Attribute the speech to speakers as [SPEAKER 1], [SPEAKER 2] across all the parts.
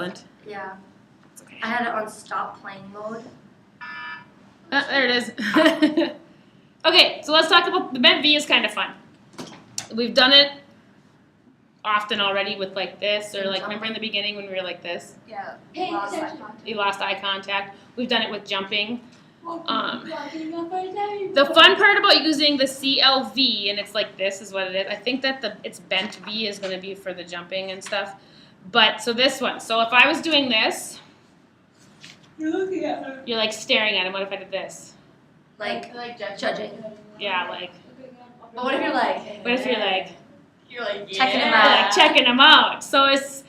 [SPEAKER 1] silent?
[SPEAKER 2] Yeah.
[SPEAKER 1] It's okay.
[SPEAKER 2] I had it on stop playing mode.
[SPEAKER 1] There it is. Okay, so let's talk about the bent V is kind of fun. We've done it often already with like this, or like remember in the beginning when we were like this?
[SPEAKER 3] Yeah.
[SPEAKER 1] You lost eye contact. We've done it with jumping. The fun part about using the CLV, and it's like this is what it is. I think that it's bent V is going to be for the jumping and stuff. But so this one. So if I was doing this,
[SPEAKER 3] You're looking at her.
[SPEAKER 1] you're like staring at him. What if I did this?
[SPEAKER 2] Like judging.
[SPEAKER 1] Yeah, like.
[SPEAKER 2] But what if you're like?
[SPEAKER 1] What if you're like?
[SPEAKER 3] You're like,
[SPEAKER 2] Checking him
[SPEAKER 1] You're
[SPEAKER 2] out.
[SPEAKER 1] like checking him out. So it's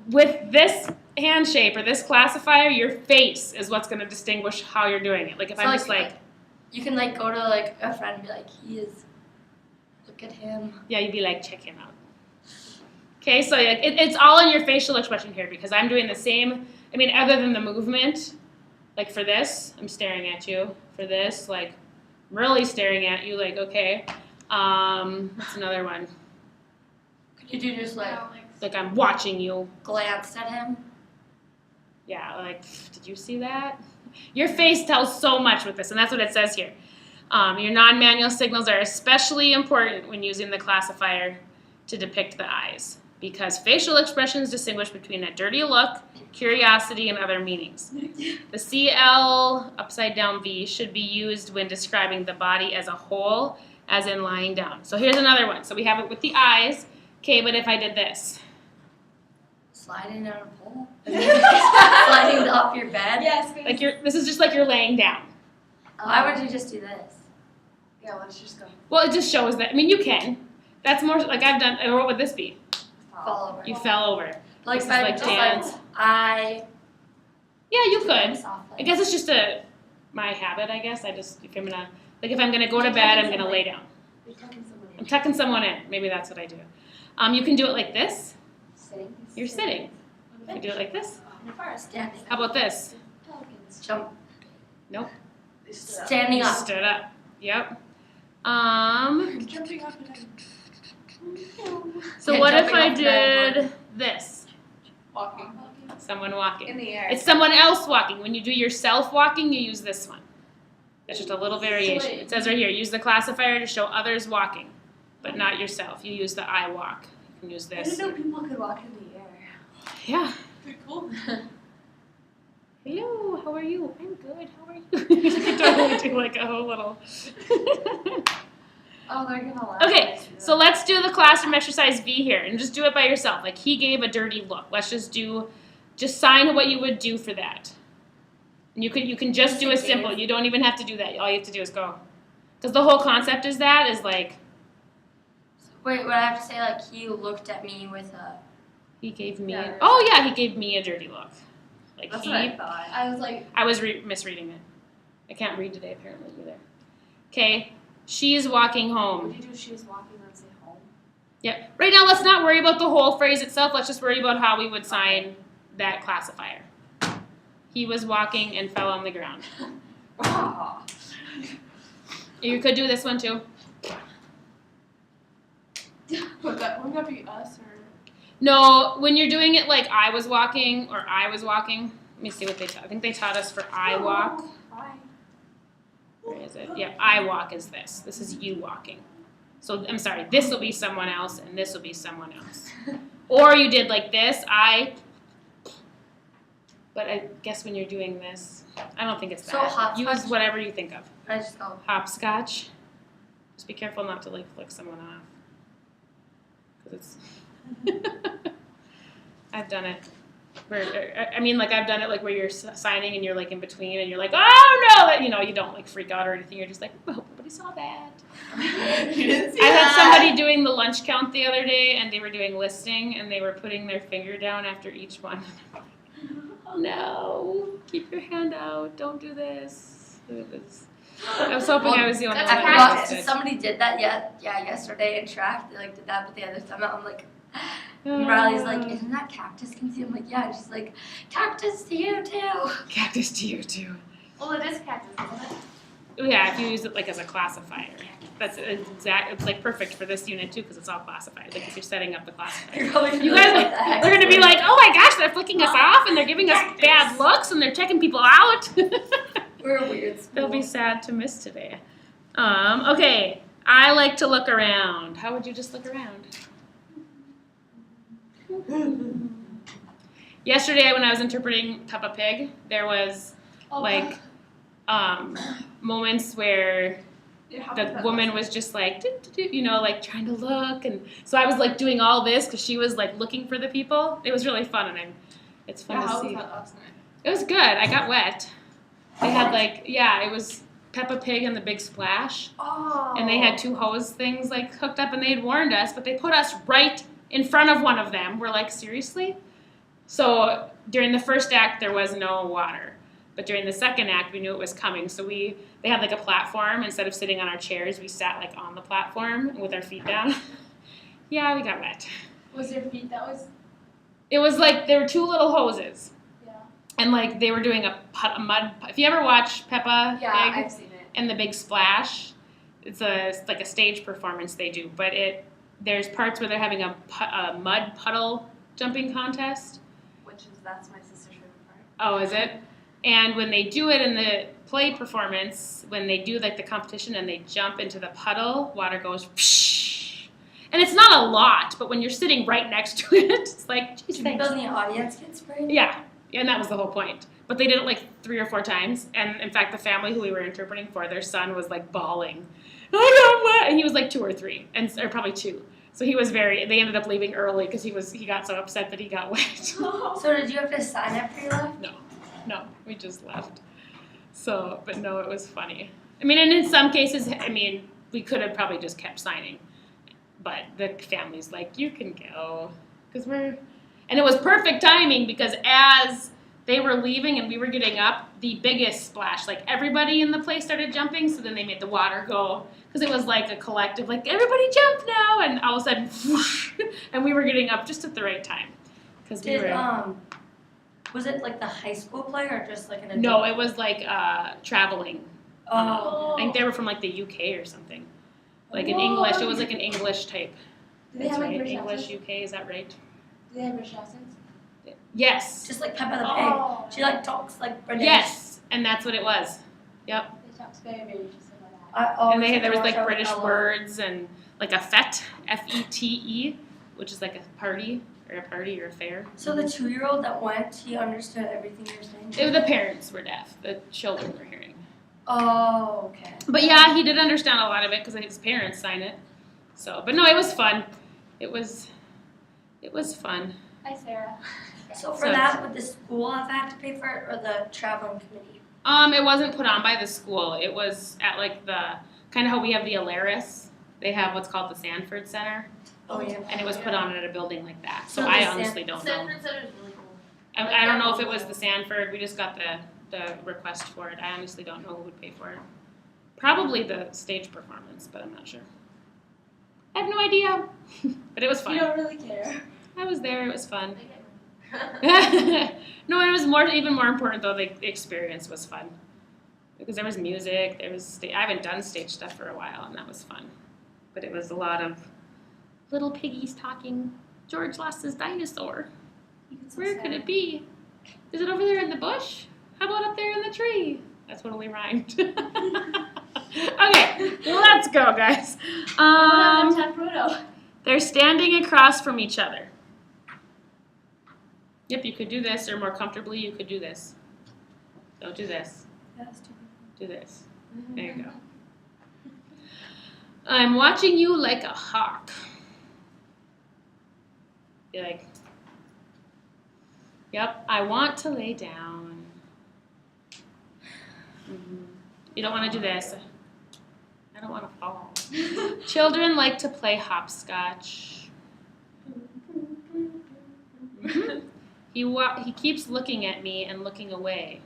[SPEAKER 1] with this hand shape or this classifier, your face is what's going to distinguish how you're doing it. Like if
[SPEAKER 2] So
[SPEAKER 1] I'm
[SPEAKER 2] like,
[SPEAKER 1] just like,
[SPEAKER 2] you can like go to like a friend and be like, look at him.
[SPEAKER 1] yeah, you'd be like, check him out. Okay, so like, it's all in your facial expression here because I'm doing the same. I mean, other than the movement, like for this, I'm staring at you. For this, like, I'm really staring at you. Like, okay, what's another one?
[SPEAKER 2] Could you do just like
[SPEAKER 1] Like I'm watching you.
[SPEAKER 2] glance at him?
[SPEAKER 1] Yeah, like, did you see that? Your face tells so much with this, and that's what it says here. Your non-manual signals are especially important when using the classifier to depict the eyes, because facial expressions distinguish between a dirty look, curiosity, and other meanings. The CL upside down V should be used when describing the body as a whole, as in lying down. So here's another one. So we have it with the eyes. Okay, but if I did this.
[SPEAKER 2] Sliding down a pole? Sliding off your bed?
[SPEAKER 3] Yes.
[SPEAKER 1] Like this is just like you're laying down.
[SPEAKER 2] Why would you just do this?
[SPEAKER 3] Yeah, let's just go.
[SPEAKER 1] Well, it just shows that. I mean, you can. That's more like I've done. What would this be?
[SPEAKER 2] Fall over.
[SPEAKER 1] You fell over.
[SPEAKER 2] Like,
[SPEAKER 1] This is like dance.
[SPEAKER 2] I.
[SPEAKER 1] Yeah, you could.
[SPEAKER 2] Softly.
[SPEAKER 1] I guess it's just my habit. I guess if I'm gonna go to bed, I'm gonna lay down.
[SPEAKER 3] You're tucking someone in.
[SPEAKER 1] I'm tucking someone in. Maybe that's what I do. You can do it like this.
[SPEAKER 3] Sitting.
[SPEAKER 1] You're sitting. You can do it like this.
[SPEAKER 2] Standing.
[SPEAKER 1] How about this?
[SPEAKER 2] Jump.
[SPEAKER 1] Nope.
[SPEAKER 2] Standing up.
[SPEAKER 1] Stood up. Yep.
[SPEAKER 3] Jumping up and down.
[SPEAKER 1] So
[SPEAKER 2] Yeah,
[SPEAKER 1] what if
[SPEAKER 2] jumping
[SPEAKER 1] I
[SPEAKER 2] off the bed.
[SPEAKER 1] did this?
[SPEAKER 3] Walking.
[SPEAKER 1] Someone walking.
[SPEAKER 3] In the air.
[SPEAKER 1] It's someone else walking. When you do yourself walking, you use this one. That's just a little variation. It says right here, use the classifier to show others walking, but not yourself. You use the I walk. You can use
[SPEAKER 3] I
[SPEAKER 1] this.
[SPEAKER 3] didn't know people could walk in the air.
[SPEAKER 1] Yeah.
[SPEAKER 3] Pretty cool.
[SPEAKER 1] Hello, how are you? I'm good. How are you? You can totally do like a whole little.
[SPEAKER 2] Oh, they're gonna laugh.
[SPEAKER 1] Okay, so let's do the classroom exercise V here, and just do it by yourself. Like he gave a dirty look. Let's just sign what you would do for that. And you can just do a simple. You don't even have to do that. All you have to do is go. Because the whole concept is like
[SPEAKER 2] Wait, would I have to say like he looked at me with a?
[SPEAKER 1] he gave me.
[SPEAKER 2] Yeah.
[SPEAKER 1] He gave me a dirty look. Like
[SPEAKER 2] That's
[SPEAKER 1] he.
[SPEAKER 2] what I thought.
[SPEAKER 3] I was like,
[SPEAKER 1] I was misreading it. I can't read today apparently either. Okay, she's walking home.
[SPEAKER 3] what do you do if she was walking on, say, home?
[SPEAKER 1] Yep. Right now, let's not worry about the whole phrase itself. Let's just worry about how we would sign that classifier. He was walking and fell on the ground. You could do this one too.
[SPEAKER 3] Wouldn't that be us or?
[SPEAKER 1] No, when you're doing it like I was walking or I was walking. Let me see what they taught. I think they taught us for I walk.
[SPEAKER 3] Bye.
[SPEAKER 1] Where is it? Yeah, I walk is this. This is you walking. So I'm sorry, this will be someone else and this will be someone else. Or you did like this, but I guess when you're doing this, I don't think it's
[SPEAKER 2] So
[SPEAKER 1] that.
[SPEAKER 2] hopscotch?
[SPEAKER 1] Use whatever you think of.
[SPEAKER 2] I just go.
[SPEAKER 1] Hopscotch. Just be careful not to like flick someone off. 'Cause it's I've done it. I've done it like where you're signing and you're like in between and you're like, oh no, that you don't like freak out or anything. You're just like, I hope nobody saw that.
[SPEAKER 3] You didn't see
[SPEAKER 1] I had
[SPEAKER 3] that.
[SPEAKER 1] somebody doing the lunch count the other day and they were doing listing and they were putting their finger down after each one. Oh no, keep your hand out. Don't do this. I was hoping I was the only one that did.
[SPEAKER 2] Somebody did that yesterday in track. They like did that, but the other time I'm like, and Riley's like, isn't that cactus concealed? I'm like, yeah. And she's like, cactus to you too.
[SPEAKER 1] Cactus to you too.
[SPEAKER 3] Well, it is cactus, isn't it?
[SPEAKER 1] Yeah, if you use it like as a classifier. That's exact. It's like perfect for this unit too because it's all classified. Like if you're setting up the classifier.
[SPEAKER 2] You're probably
[SPEAKER 1] You guys, they're gonna be like, oh my gosh, they're flicking us off. and they're giving us bad looks and they're checking people out.
[SPEAKER 2] We're a weird school.
[SPEAKER 1] They'll be sad to miss today. Okay, I like to look around. How would you just look around? Yesterday when I was interpreting Peppa Pig, there was like moments where the woman was just like, you know, like trying to look, and so I was like doing all this because she was like looking for the people. It was really fun, and it's fun to
[SPEAKER 3] How
[SPEAKER 1] see.
[SPEAKER 3] was that last night?
[SPEAKER 1] It was good. I got wet. They had like, it was Peppa Pig and the Big Splash, and they had 2 hose things like hooked up, and they had warned us, but they put us right in front of one of them. We're like, seriously? So during the first act there was no water. But during the second act, we knew it was coming, so they had like a platform. Instead of sitting on our chairs, we sat like on the platform with our feet down. Yeah, we got wet.
[SPEAKER 3] Was your feet that was?
[SPEAKER 1] It was like there were 2 little hoses,
[SPEAKER 3] Yeah.
[SPEAKER 1] and like they were doing a mud. If you ever watch Peppa
[SPEAKER 3] Yeah,
[SPEAKER 1] Pig
[SPEAKER 3] I've seen it.
[SPEAKER 1] and the Big Splash, it's like a stage performance they do. But there's parts where they're having a mud puddle jumping contest.
[SPEAKER 3] That's my sister's favorite part.
[SPEAKER 1] Oh, is it? And when they do it in the play performance, when they do like the competition and they jump into the puddle, water goes psh. And it's not a lot, but when you're sitting right next to it, it's like, geez,
[SPEAKER 2] Do
[SPEAKER 1] thanks.
[SPEAKER 2] people in the audience get sprayed?
[SPEAKER 1] Yeah, and that was the whole point. But they did it like 3 or 4 times, and in fact, the family who we were interpreting for, their son was like bawling. Oh no, what? And he was like 2 or 3, or probably 2. So he was they ended up leaving early because he got so upset that he got wet.
[SPEAKER 2] So did you have to sign after you left?
[SPEAKER 1] No, we just left. So, but no, it was funny. I mean, and in some cases, we could have probably just kept signing. But the family's like, you can go. And it was perfect timing because as they were leaving and we were getting up, the biggest splash, like everybody in the place started jumping, so then they made the water go, because it was like a collective, like, everybody jump now, and all of a sudden, whoosh, and we were getting up just at the right time.
[SPEAKER 2] Was it like the high school play or just like an adult?
[SPEAKER 1] No, it was like traveling.
[SPEAKER 2] Oh.
[SPEAKER 1] I think they were from like the UK or something. Like an English, it was like an English type.
[SPEAKER 3] Do they
[SPEAKER 1] That's
[SPEAKER 3] have like
[SPEAKER 1] right,
[SPEAKER 3] British
[SPEAKER 1] English
[SPEAKER 3] accents?
[SPEAKER 1] UK, is that right?
[SPEAKER 3] Do they have British accents?
[SPEAKER 1] Yes.
[SPEAKER 2] Just like Peppa the Pig.
[SPEAKER 3] Oh.
[SPEAKER 2] She like talks like British.
[SPEAKER 1] Yes, and that's what it was. Yep.
[SPEAKER 3] They talk very, very interesting about that.
[SPEAKER 2] I always
[SPEAKER 1] And there was
[SPEAKER 2] watch
[SPEAKER 1] like
[SPEAKER 2] out
[SPEAKER 1] British
[SPEAKER 2] Ella.
[SPEAKER 1] words and like a fete, F-E-T-E, which is like a party or a fair.
[SPEAKER 2] So the 2-year-old that went, he understood everything you were saying?
[SPEAKER 1] The parents were deaf. The children were hearing.
[SPEAKER 2] Oh, okay.
[SPEAKER 1] But yeah, he did understand a lot of it because his parents signed it. So, but no, it was fun. It was fun.
[SPEAKER 3] Hi, Sarah.
[SPEAKER 2] So for
[SPEAKER 1] So-
[SPEAKER 2] that, would the school have to pay for it or the traveling committee?
[SPEAKER 1] It wasn't put on by the school. It was at like the kind of how we have the Alaris. They have what's called the Sanford Center,
[SPEAKER 2] Oh, yeah.
[SPEAKER 1] and it was put on at a building like that. So
[SPEAKER 2] So
[SPEAKER 1] I
[SPEAKER 2] the
[SPEAKER 1] honestly don't know.
[SPEAKER 3] Sanford Center is really cool.
[SPEAKER 1] I don't know if it was the Sanford. We just got the request for it. I honestly don't know who would pay for it. Probably the stage performance, but I'm not sure. I have no idea. But it was
[SPEAKER 3] You
[SPEAKER 1] fun.
[SPEAKER 3] don't really care.
[SPEAKER 1] I was there. It was fun.
[SPEAKER 3] They get
[SPEAKER 1] No, it was even more important though. The experience was fun because there was music. I haven't done stage stuff for a while, and that was fun. But it was a lot of little piggies talking. George lost his dinosaur. Where could it be? Is it over there in the bush? How about up there in the tree? That totally rhymed. Okay, let's go, guys. They're standing across from each other. Yep, you could do this, or more comfortably, you could do this. Don't do this. Do this. There you go. I'm watching you like a hawk. Be like, yep, I want to lay down. You don't want to do this. I don't want to fall. Children like to play hopscotch. He keeps looking at me and looking away.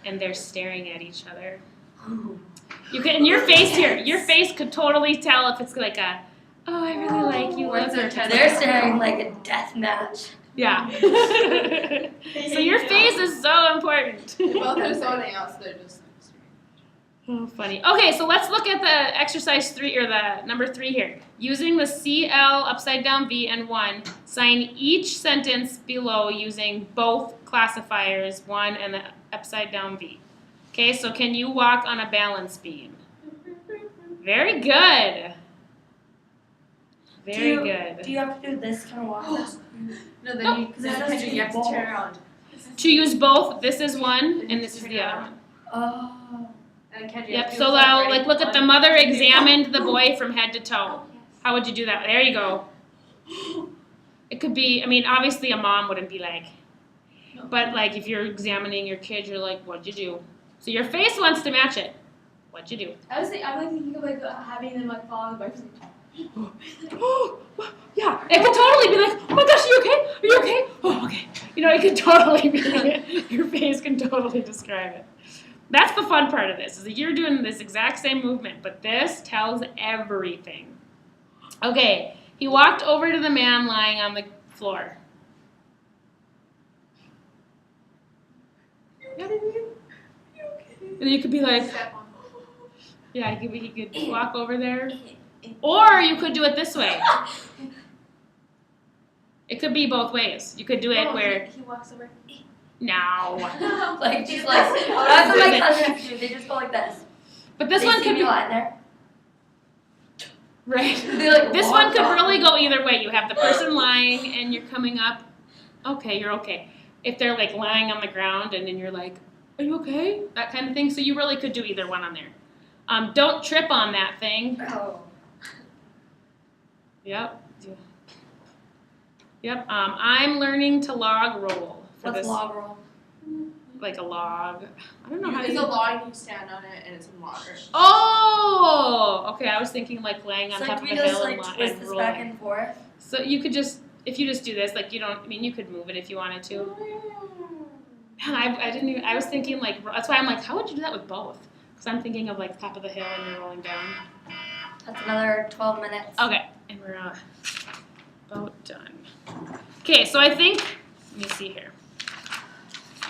[SPEAKER 1] And they're staring at each other. You can, in your face here, your face could totally tell if it's like a, oh, I really like you. Look, or
[SPEAKER 2] They're staring like a death match.
[SPEAKER 1] yeah. So your face is so important.
[SPEAKER 3] Both are zoning out, so they're just.
[SPEAKER 1] Oh, funny. Okay, so let's look at the exercise 3 or the number 3 here. Using the CL upside down V and 1, sign each sentence below using both classifiers 1 and the upside down V. Okay, so can you walk on a balance beam? Very good. Very good.
[SPEAKER 2] Do you have to do this kind of walk?
[SPEAKER 3] No, then
[SPEAKER 1] Nope.
[SPEAKER 3] you have to turn around.
[SPEAKER 1] To use both, this is one and this is the other one.
[SPEAKER 2] Oh.
[SPEAKER 3] And Kendra, you
[SPEAKER 1] Yep,
[SPEAKER 3] have to
[SPEAKER 1] so
[SPEAKER 3] do
[SPEAKER 1] now,
[SPEAKER 3] ready,
[SPEAKER 1] like, look at the
[SPEAKER 3] 1,
[SPEAKER 1] mother
[SPEAKER 3] 2, 3.
[SPEAKER 1] examined the boy from head to toe. How would you do that? There you go. It could be, I mean, obviously a mom wouldn't be like, but like if you're examining your kid, you're like, what'd you do? So your face wants to match it. What'd you do?
[SPEAKER 3] I'm like thinking of like having them like fall on the bike.
[SPEAKER 1] Yeah, it could totally be like, oh my gosh, are you okay? Are you okay? Oh, okay. You know, it could totally be, your face can totally describe it. That's the fun part of this, is that you're doing this exact same movement, but this tells everything. Okay, he walked over to the man lying on the floor. Yep. And you could be like, yeah, he could walk over there. Or you could do it this way. It could be both ways. You could do it where,
[SPEAKER 3] he walks over.
[SPEAKER 1] no.
[SPEAKER 2] Like just like that's what my cousins do. They just go like this.
[SPEAKER 1] But this
[SPEAKER 2] They
[SPEAKER 1] one
[SPEAKER 2] see
[SPEAKER 1] could
[SPEAKER 2] me
[SPEAKER 1] be,
[SPEAKER 2] lying there.
[SPEAKER 1] right.
[SPEAKER 2] They like
[SPEAKER 1] This
[SPEAKER 2] walk
[SPEAKER 1] one could
[SPEAKER 2] off.
[SPEAKER 1] really go either way. You have the person lying and you're coming up. Okay, you're okay. If they're like lying on the ground and then you're like, are you okay? That kind of thing. So you really could do either one on there. Don't trip on that thing.
[SPEAKER 2] Oh.
[SPEAKER 1] Yep. Yep. I'm learning to log roll for
[SPEAKER 2] What's
[SPEAKER 1] this.
[SPEAKER 2] log roll?
[SPEAKER 1] Like a log. I don't know how
[SPEAKER 3] It's
[SPEAKER 1] you.
[SPEAKER 3] a log, you stand on it, and it's in water.
[SPEAKER 1] Oh. Okay. I was thinking like laying on
[SPEAKER 2] So
[SPEAKER 1] top
[SPEAKER 2] like
[SPEAKER 1] of
[SPEAKER 2] we
[SPEAKER 1] a
[SPEAKER 2] just
[SPEAKER 1] hill
[SPEAKER 2] like
[SPEAKER 1] and,
[SPEAKER 2] twist
[SPEAKER 1] and
[SPEAKER 2] this
[SPEAKER 1] rolling.
[SPEAKER 2] back and forth.
[SPEAKER 1] So you could just, if you just do this, like you don't. I mean, you could move it if you wanted to. Man, I didn't even. I was thinking like that's why I'm like, how would you do that with both? Because I'm thinking of like top of the hill and you're rolling down.
[SPEAKER 2] That's another 12 minutes.
[SPEAKER 1] Okay, and we're about done. Okay, so I think, let me see here.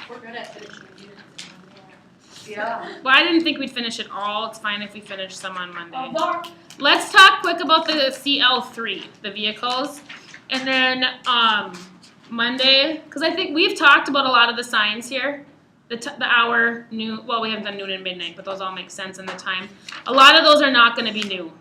[SPEAKER 3] We're good at finishing units.
[SPEAKER 2] Yeah.
[SPEAKER 1] Well, I didn't think we'd finish it all. It's fine if we finish some on Monday.
[SPEAKER 3] Oh,
[SPEAKER 1] Let's talk quick about the CL3, the vehicles. And then Monday, because I think we've talked about a lot of the signs here. The hour, noon, well, we haven't done noon and midnight, but those all make sense in the time. A lot of those are not going to be new.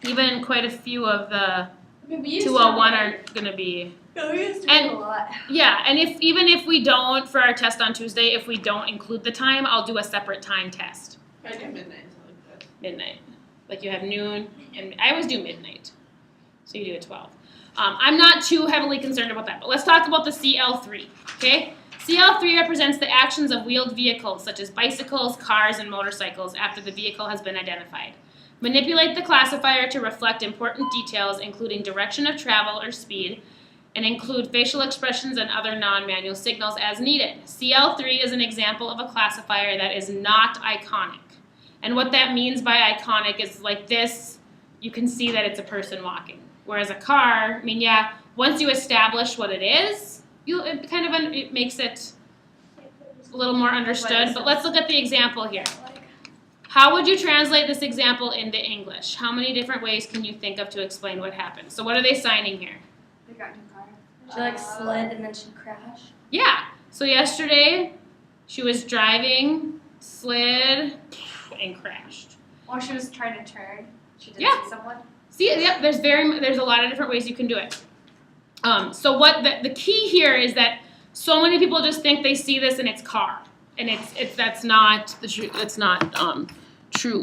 [SPEAKER 1] Even quite a few of the 201 are going to be.
[SPEAKER 2] Yeah, we used to
[SPEAKER 1] And-
[SPEAKER 2] do a lot.
[SPEAKER 1] Yeah, and even if we don't, for our test on Tuesday, if we don't include the time, I'll do a separate time test.
[SPEAKER 3] I do midnight, so like that.
[SPEAKER 1] Midnight. Like you have noon, and I always do midnight. So you do a 12. I'm not too heavily concerned about that, but let's talk about the CL3, okay? CL3 represents the actions of wheeled vehicles, such as bicycles, cars, and motorcycles, after the vehicle has been identified. Manipulate the classifier to reflect important details, including direction of travel or speed, and include facial expressions and other non-manual signals as needed. CL3 is an example of a classifier that is not iconic. And what that means by iconic is like this, you can see that it's a person walking. Whereas a car, I mean, yeah, once you establish what it is, it makes it a little more understood. But let's look at the example here. How would you translate this example into English? How many different ways can you think of to explain what happened? So what are they signing here?
[SPEAKER 3] They got new car.
[SPEAKER 2] She like slid and then she crashed.
[SPEAKER 1] Yeah. So yesterday, she was driving, slid, and crashed.
[SPEAKER 3] Or she was trying to turn. She did
[SPEAKER 1] Yeah.
[SPEAKER 3] see someone.
[SPEAKER 1] See, yep, there's a lot of different ways you can do it. So what the key here is that so many people just think they see this and it's car. And that's not the truth. It's not true.